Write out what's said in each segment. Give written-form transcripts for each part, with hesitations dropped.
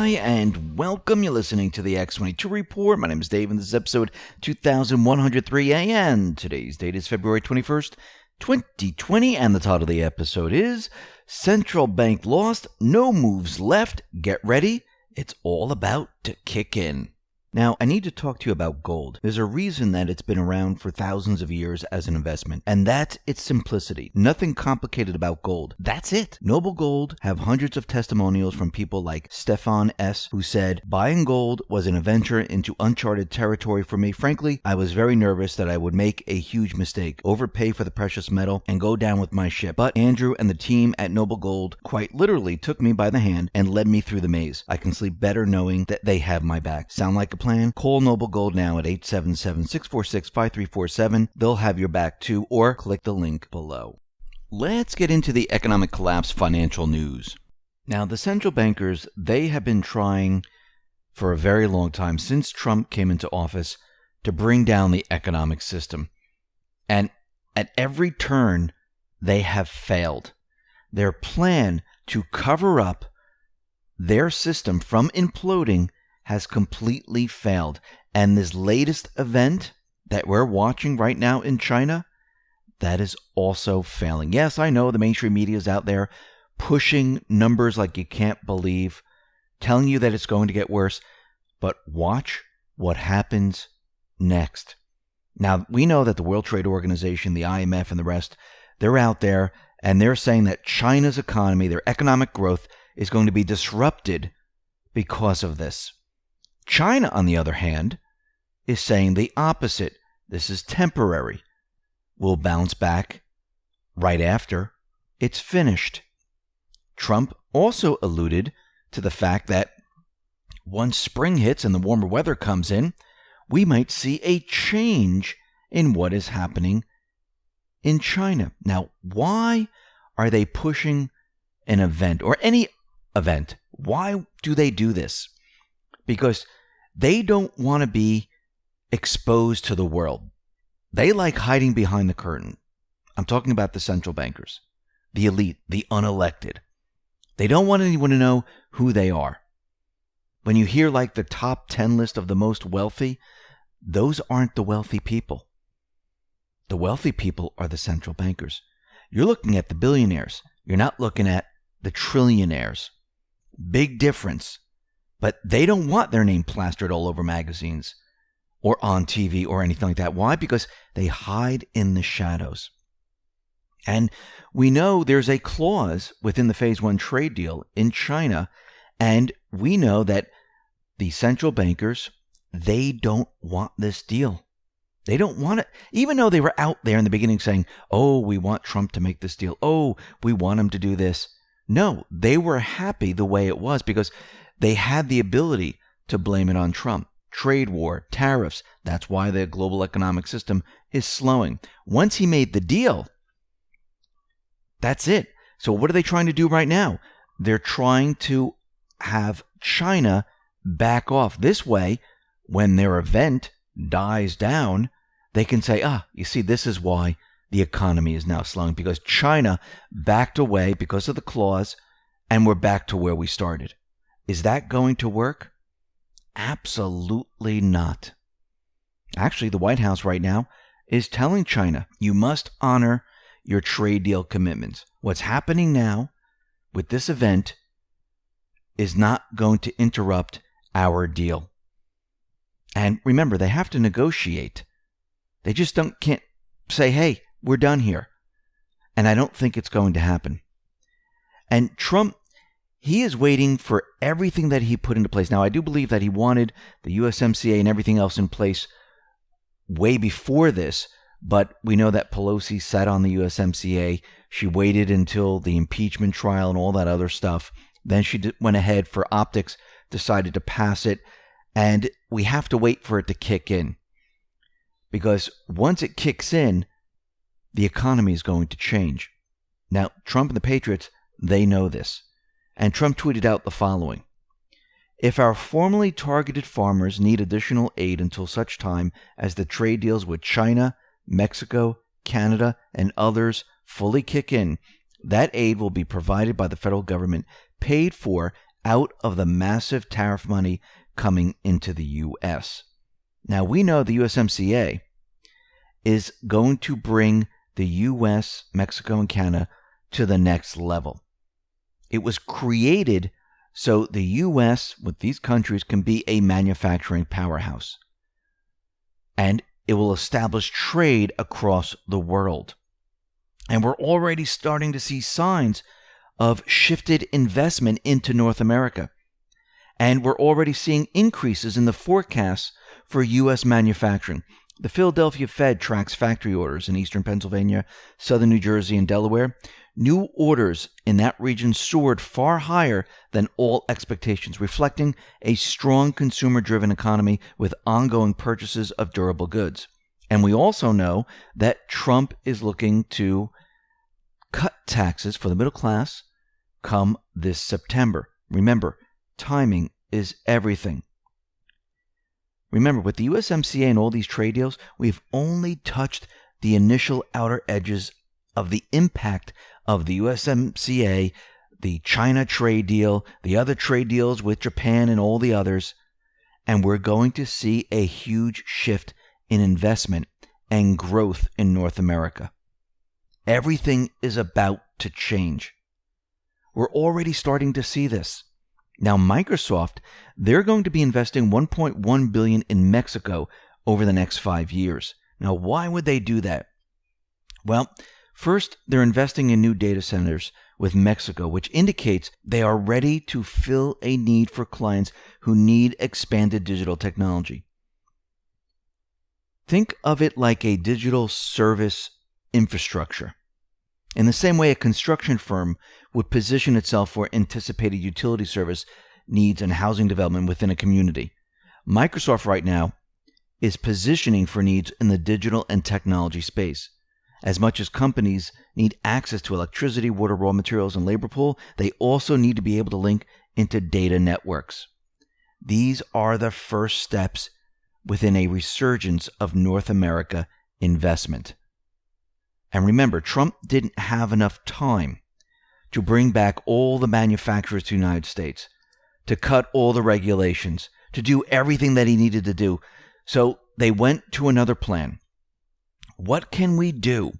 Hi, and welcome. You're listening to the X22 Report. My name is Dave, and this is episode 2103, and today's date is February 21st, 2020, and the title of the episode is Central Bank Lost, No Moves Left. Get ready. It's all about to kick in. Now, I need to talk to you about gold. There's a reason that it's been around for thousands of years as an investment, and that's its simplicity. Nothing complicated about gold. That's it. Noble Gold have hundreds of testimonials from people like Stefan S., who said, buying gold was an adventure into uncharted territory for me. Frankly, I was very nervous that I would make a huge mistake, overpay for the precious metal, and go down with my ship. But Andrew and the team at Noble Gold quite literally took me by the hand and led me through the maze. I can sleep better knowing that they have my back. Sound like a plan? Call Noble Gold now at 877-646-5347. They'll have your back too, or click the link below. Let's get into the economic collapse financial news. Now, the central bankers, they have been trying for a very long time, since Trump came into office, to bring down the economic system. And at every turn, they have failed. Their plan to cover up their system from imploding has completely failed. And this latest event that we're watching right now in China, that is also failing. Yes, I know the mainstream media is out there pushing numbers like you can't believe, telling you that it's going to get worse, but watch what happens next. Now, we know that the World Trade Organization, the IMF, and the rest, they're out there and they're saying that China's economy, their economic growth, is going to be disrupted because of this. China, on the other hand, is saying the opposite. This is temporary. We'll bounce back right after it's finished. Trump also alluded to the fact that once spring hits and the warmer weather comes in, we might see a change in what is happening in China. Now, why are they pushing an event or any event? Why do they do this? Because they don't want to be exposed to the world. They like hiding behind the curtain. I'm talking about the central bankers, the elite, the unelected. They don't want anyone to know who they are. When you hear like the top 10 list of the most wealthy, those aren't the wealthy people. The wealthy people are the central bankers. You're looking at the billionaires. You're not looking at the trillionaires. Big difference. But they don't want their name plastered all over magazines or on TV or anything like that. Why? Because they hide in the shadows. And we know there's a clause within the Phase 1 trade deal in China, and we know that the central bankers, they don't want this deal. They don't want it, even though they were out there in the beginning saying, oh, we want Trump to make this deal. Oh, we want him to do this. No, they were happy the way it was because they had the ability to blame it on Trump. Trade war, tariffs. That's why the global economic system is slowing. Once he made the deal, that's it. So what are they trying to do right now? They're trying to have China back off. This way, when their event dies down, they can say, you see, this is why the economy is now slowing, because China backed away because of the clause, and we're back to where we started. Is that going to work? Absolutely not. Actually, the White House right now is telling China, you must honor your trade deal commitments. What's happening now with this event is not going to interrupt our deal. And remember, they have to negotiate. They just can't say, hey, we're done here. And I don't think it's going to happen. And Trump, he is waiting for everything that he put into place. Now, I do believe that he wanted the USMCA and everything else in place way before this, but we know that Pelosi sat on the USMCA. She waited until the impeachment trial and all that other stuff. Then she went ahead for optics, decided to pass it, and we have to wait for it to kick in. Because once it kicks in, the economy is going to change. Now, Trump and the Patriots, they know this. And Trump tweeted out the following: if our formerly targeted farmers need additional aid until such time as the trade deals with China, Mexico, Canada, and others fully kick in, that aid will be provided by the federal government, paid for out of the massive tariff money coming into the U.S. Now, we know the USMCA is going to bring the U.S., Mexico, and Canada to the next level. It was created so the U.S. with these countries can be a manufacturing powerhouse. And it will establish trade across the world. And we're already starting to see signs of shifted investment into North America. And we're already seeing increases in the forecasts for U.S. manufacturing. The Philadelphia Fed tracks factory orders in eastern Pennsylvania, southern New Jersey, and Delaware. New orders in that region soared far higher than all expectations, reflecting a strong consumer-driven economy with ongoing purchases of durable goods. And we also know that Trump is looking to cut taxes for the middle class come this September. Remember, timing is everything. Remember, with the USMCA and all these trade deals, we've only touched the initial outer edges of the impact of the USMCA, the China trade deal, the other trade deals with Japan and all the others, and we're going to see a huge shift in investment and growth in North America. Everything is about to change. We're already starting to see this. Now, Microsoft, they're going to be investing $1.1 billion in Mexico over the next 5 years. Now, why would they do that? Well, first, they're investing in new data centers with Mexico, which indicates they are ready to fill a need for clients who need expanded digital technology. Think of it like a digital service infrastructure. In the same way a construction firm would position itself for anticipated utility service needs and housing development within a community, Microsoft right now is positioning for needs in the digital and technology space. As much as companies need access to electricity, water, raw materials, and labor pool, they also need to be able to link into data networks. These are the first steps within a resurgence of North America investment. And remember, Trump didn't have enough time to bring back all the manufacturers to the United States, to cut all the regulations, to do everything that he needed to do. So they went to another plan. What can we do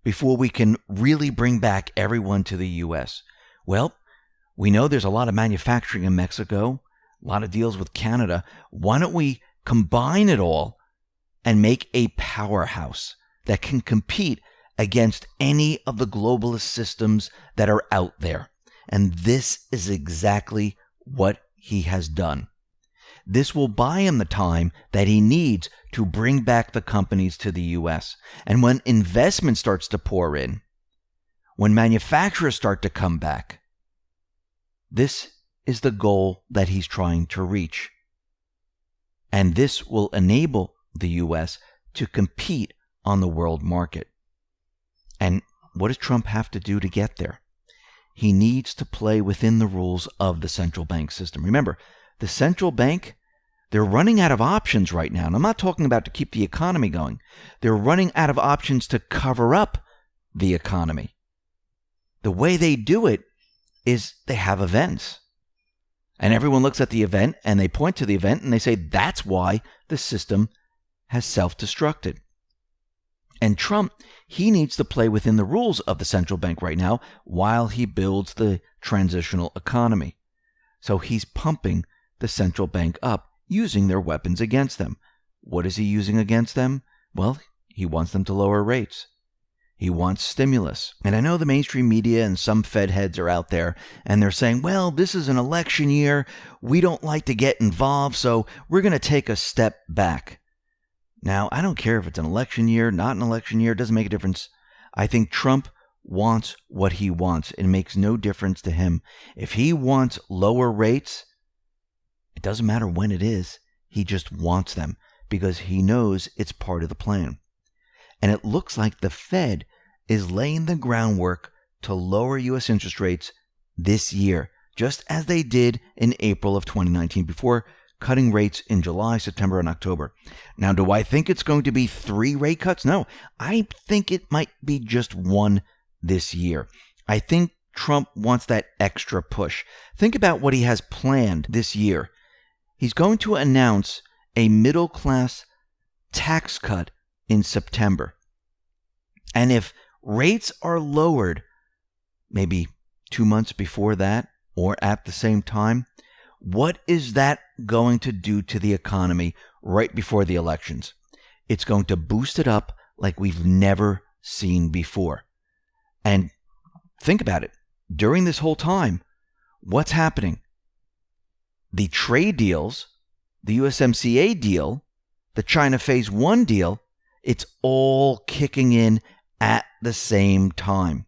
before we can really bring back everyone to the U.S.? Well, we know there's a lot of manufacturing in Mexico, a lot of deals with Canada. Why don't we combine it all and make a powerhouse that can compete against any of the globalist systems that are out there? And this is exactly what he has done. This will buy him the time that he needs to bring back the companies to the U.S. And when investment starts to pour in, when manufacturers start to come back, this is the goal that he's trying to reach. And this will enable the U.S. to compete on the world market. And what does Trump have to do to get there? He needs to play within the rules of the central bank system. Remember, the central bank, they're running out of options right now. And I'm not talking about to keep the economy going. They're running out of options to cover up the economy. The way they do it is they have events. And everyone looks at the event and they point to the event and they say that's why the system has self-destructed. And Trump, he needs to play within the rules of the central bank right now while he builds the transitional economy. So he's pumping the central bank up, using their weapons against them. What is he using against them? Well, he wants them to lower rates. He wants stimulus. And I know the mainstream media and some Fed heads are out there and they're saying, well, this is an election year. We don't like to get involved, so we're going to take a step back. Now, I don't care if it's an election year, not an election year, it doesn't make a difference. I think Trump wants what he wants. It makes no difference to him. If he wants lower rates, it doesn't matter when it is. He just wants them because he knows it's part of the plan. And it looks like the Fed is laying the groundwork to lower U.S. interest rates this year, just as they did in April of 2019 before cutting rates in July, September, and October. Now, do I think it's going to be 3 rate cuts? No, I think it might be just 1 this year. I think Trump wants that extra push. Think about what he has planned this year. He's going to announce a middle-class tax cut in September. And if rates are lowered maybe 2 months before that or at the same time, what is that going to do to the economy right before the elections? It's going to boost it up like we've never seen before. And think about it. During this whole time, what's happening? The trade deals, the USMCA deal, the China Phase 1 deal, it's all kicking in at the same time.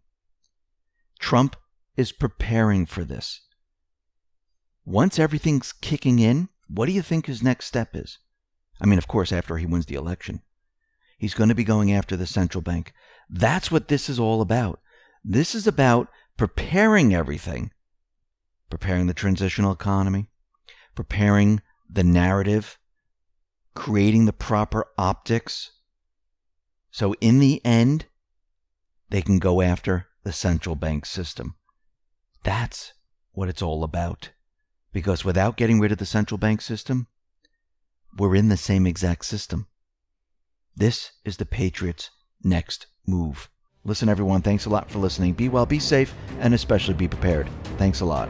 Trump is preparing for this. Once everything's kicking in, what do you think his next step is? I mean, of course, after he wins the election, he's going to be going after the central bank. That's what this is all about. This is about preparing everything, preparing the transitional economy, preparing the narrative, creating the proper optics. So in the end, they can go after the central bank system. That's what it's all about. Because without getting rid of the central bank system, we're in the same exact system. This is the Patriots' next move. Listen, everyone, thanks a lot for listening. Be well, be safe, and especially be prepared. Thanks a lot.